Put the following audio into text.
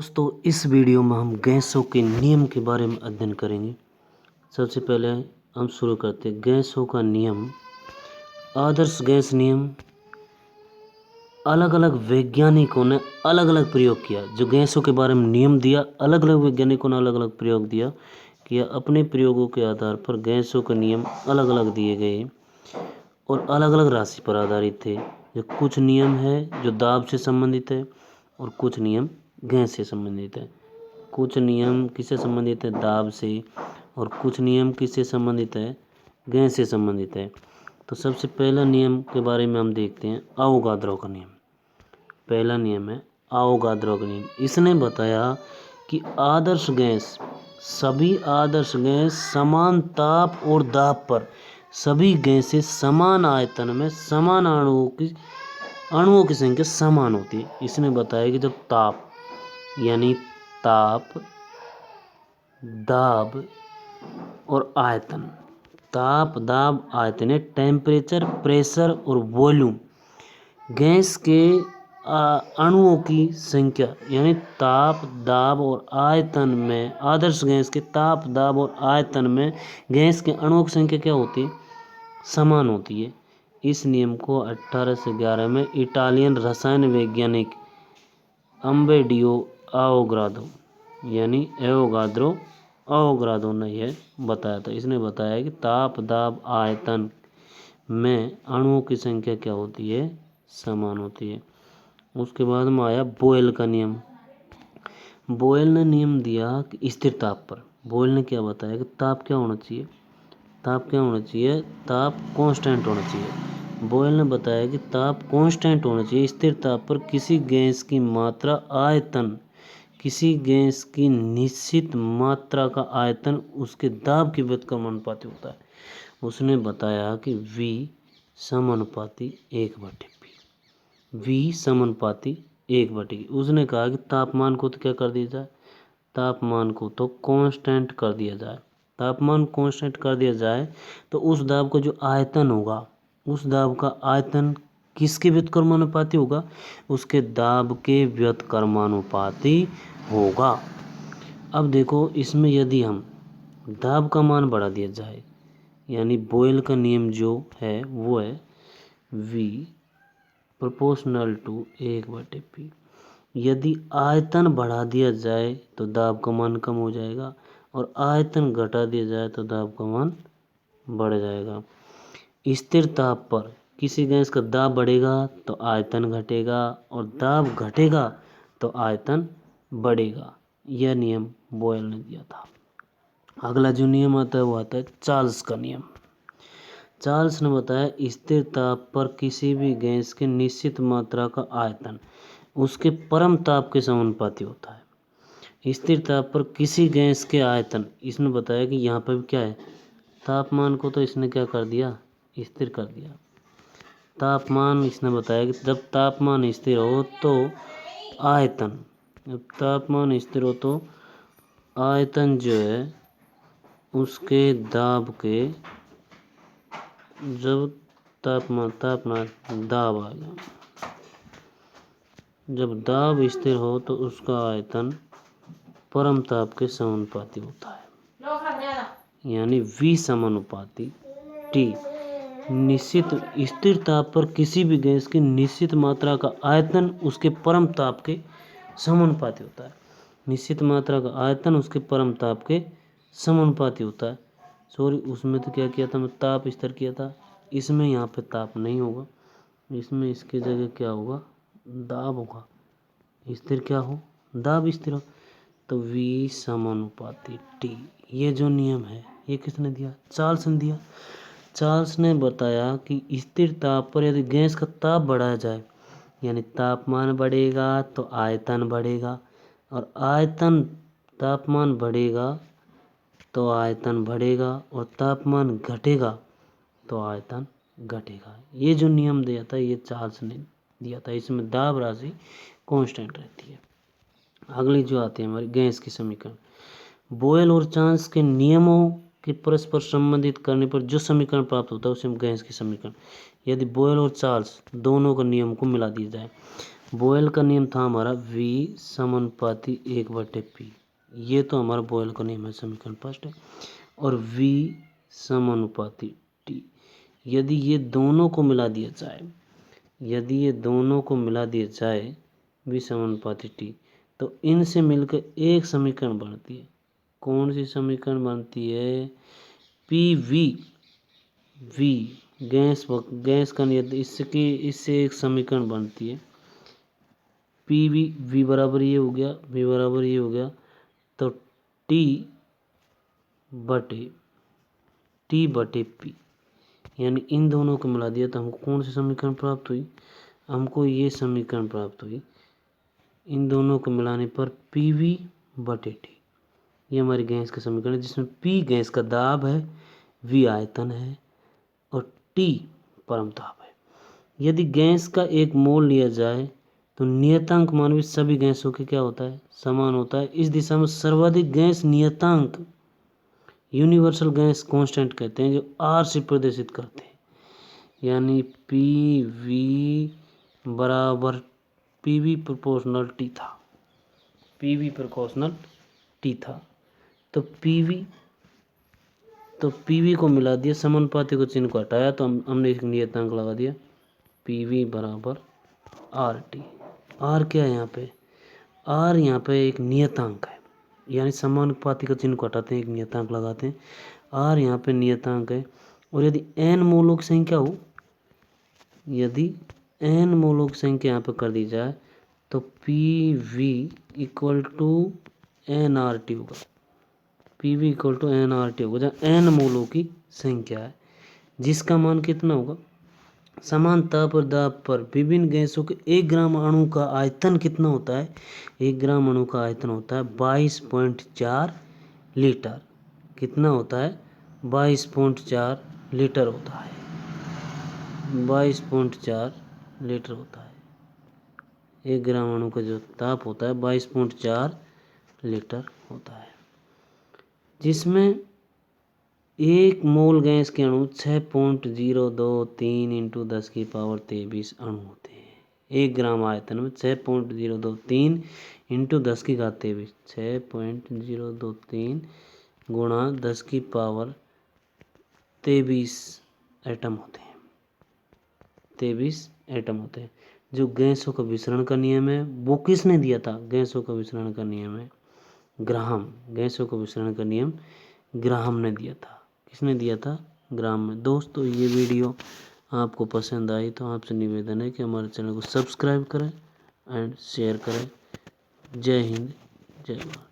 दोस्तों, इस वीडियो में हम गैसों के नियम के बारे में अध्ययन करेंगे। सबसे पहले हम शुरू करते हैं गैसों का नियम। आदर्श गैस नियम अलग अलग वैज्ञानिकों ने अलग अलग प्रयोग किया। जो गैसों के बारे में नियम दिया, अलग अलग वैज्ञानिकों ने अलग अलग प्रयोग किया। अपने प्रयोगों के आधार पर गैसों के नियम अलग अलग दिए गए और अलग अलग राशि पर आधारित थे। जो कुछ नियम है जो दाब से संबंधित है और कुछ नियम गैस से संबंधित है। कुछ नियम किससे संबंधित है? दाब से। और कुछ नियम किससे संबंधित है? गैस से संबंधित है। तो सबसे पहला नियम के बारे में हम देखते हैं, अवोगाद्रो का नियम। पहला नियम है अवोगाद्रो का नियम। इसने बताया कि सभी आदर्श गैस समान ताप और दाब पर सभी गैसें समान आयतन में समान अणुओं की संख्या समान होती है। इसने बताया कि जब ताप यानी ताप, दाब और आयतन, ताप, दाब, आयतन, टेम्परेचर, प्रेशर और वॉल्यूम, गैस के अणुओं की संख्या यानी ताप, दाब और आयतन में, आदर्श गैस के ताप, दाब और आयतन में गैस के अणुओं की संख्या क्या होती है? समान होती है। इस नियम को 1811 में इटालियन रसायन वैज्ञानिक अम्बेडियो आवोगाद्रो यानी एवोगाद्रो ने यह बताया था। इसने बताया कि ताप, दाब, आयतन में अणुओं की संख्या क्या होती है? समान होती है। उसके बाद में आया बोयल का नियम। बोयल ने नियम दिया कि स्थिर ताप पर, बोयल ने क्या बताया कि ताप क्या होना चाहिए? ताप कांस्टेंट होना चाहिए। बोयल ने बताया कि ताप कांस्टेंट होना चाहिए। स्थिर ताप पर किसी गैस की मात्रा आयतन, किसी गैस की निश्चित मात्रा का आयतन उसके दाब के व्युत्क्रमानुपाती होता है। उसने बताया कि V समानुपाती 1/P। V समानुपाती 1/P। उसने कहा कि तापमान को तो क्या कर दिया जाए? तापमान को तो कांस्टेंट कर दिया जाए। तापमान कांस्टेंट कर दिया जाए तो उस दाब का जो आयतन होगा, उस दाब का आयतन किसके व्युत्क्रमानुपाती होगा? उसके दाब के व्युत्क्रमानुपाती होगा। अब देखो, इसमें यदि हम दाब का मान बढ़ा दिया जाए, यानी बोयल का नियम जो है वो है V प्रोपोर्शनल टू 1/P। यदि आयतन बढ़ा दिया जाए तो दाब का मान कम हो जाएगा और आयतन घटा दिया जाए तो दाब का मान बढ़ जाएगा। स्थिर ताप पर किसी गैस का दाब बढ़ेगा तो आयतन घटेगा और दाब घटेगा तो आयतन बढ़ेगा। यह नियम बोयल ने दिया था। अगला जो नियम आता है वो आता है चार्ल्स का नियम। चार्ल्स ने बताया स्थिर ताप पर किसी भी गैस की निश्चित मात्रा का आयतन उसके परम ताप के समानुपाती होता है। स्थिर ताप पर किसी गैस के आयतन, इसने बताया कि यहाँ पर क्या है? तापमान को तो इसने क्या कर दिया? स्थिर कर दिया। तापमान, इसने बताया कि जब तापमान स्थिर हो तो आयतन, जब तापमान स्थिर हो तो आयतन जो है उसके दाब के, जब तापमान दाब आ गया, जब दाब स्थिर हो तो उसका आयतन परम ताप के समानुपाती होता है, यानी V समानुपाती T। निश्चित स्थिर ताप पर किसी भी गैस की निश्चित मात्रा का आयतन उसके परम ताप के समानुपाती होता है। निश्चित मात्रा का आयतन उसके परम ताप के समानुपाती होता है। सॉरी, उसमें तो क्या किया था? मैं ताप स्थिर किया था। इसमें यहाँ पे ताप नहीं होगा, इसमें इसकी जगह क्या होगा? दाब होगा। स्थिर क्या हो? दाब स्थिर हो। तो V समानुपाती T, ये जो नियम है ये किसने दिया? चार्ल्स ने दिया। चार्ल्स ने बताया कि स्थिर ताप पर यदि गैस का ताप बढ़ाया जाए, यानी तापमान बढ़ेगा तो आयतन बढ़ेगा और तापमान बढ़ेगा तो आयतन बढ़ेगा और तापमान घटेगा तो आयतन घटेगा। ये जो नियम दिया था ये चार्ल्स ने दिया था। इसमें दाब राशि कांस्टेंट रहती है। अगली जो आती है हमारी गैस की समीकरण। बोयल और चार्ल्स के नियमों के परस्पर संबंधित करने पर जो समीकरण प्राप्त होता है उसे हम गैस की समीकरण। यदि बोयल और चार्ल्स दोनों के नियम को मिला दिया जाए, बोयल का नियम था हमारा V समानुपाती 1/P। ये तो हमारा बोयल का नियम है, समीकरण फर्स्ट है। और V समानुपाती T। यदि ये दोनों को मिला दिया जाए, V समानुपाती T, तो इनसे मिलकर एक समीकरण बनती है। कौन सी समीकरण बनती है? PV गैस का नियत, इससे एक समीकरण बनती है। PV V बराबर ये हो गया, तो T बटे P, यानी इन दोनों को मिला दिया तो हमको कौन सी समीकरण प्राप्त हुई? हमको ये समीकरण प्राप्त हुई। इन दोनों को मिलाने पर PV बटे T, ये हमारी गैस का समीकरण है, जिसमें P गैस का दाब है, V आयतन है और T परमताप है। यदि गैस का एक मोल लिया जाए तो नियतांक मान भी सभी गैसों के क्या होता है? समान होता है। इस दिशा में सर्वाधिक गैस नियतांक यूनिवर्सल गैस कांस्टेंट कहते हैं, जो R से प्रदर्शित करते हैं। यानी PV प्रोपोर्शनल T था। तो PV को मिला दिया, समानुपाती को चिन्ह को हटाया, तो हमने एक नियतांक लगा दिया, PV बराबर RT। R क्या है यहाँ पे? R यहाँ पे एक नियतांक है, यानी समानुपाती का चिन्ह को हटाते हैं, एक नियतांक लगाते हैं। R यहाँ पे नियतांक है। और यदि n मोलों की संख्या हो, यहाँ पे कर दी जाए, तो PV इक्वल टू nRT होगा। जहाँ n मोलों की संख्या है, जिसका मान कितना होगा? समान ताप और दाब पर विभिन्न गैसों के 1 ग्राम अणु का आयतन कितना होता है? 1 ग्राम अणु का आयतन होता है 22.4 लीटर। कितना होता है? 22.4 लीटर होता है। 22.4 लीटर होता है। 1 ग्राम अणु का जो ताप होता है 22.4 लीटर होता है, जिसमें 1 मोल गैस के अणु 6.023 × 10⁻23 अणु होते हैं। 1 ग्राम आयतन में 6.023 × 10⁻23, 6.023 × 10⁻23 एटम होते हैं। 23 एटम होते हैं। जो गैसों का विसरण का नियम है, वो किसने दिया था? गैसों का विसरण का नियम है ग्राहम। गैसों का विसरण का नियम ग्राहम ने दिया था। किसने दिया था? ग्राहम में। दोस्तों, ये वीडियो आपको पसंद आई तो आपसे निवेदन है कि हमारे चैनल को सब्सक्राइब करें एंड शेयर करें। जय हिंद, जय भारत।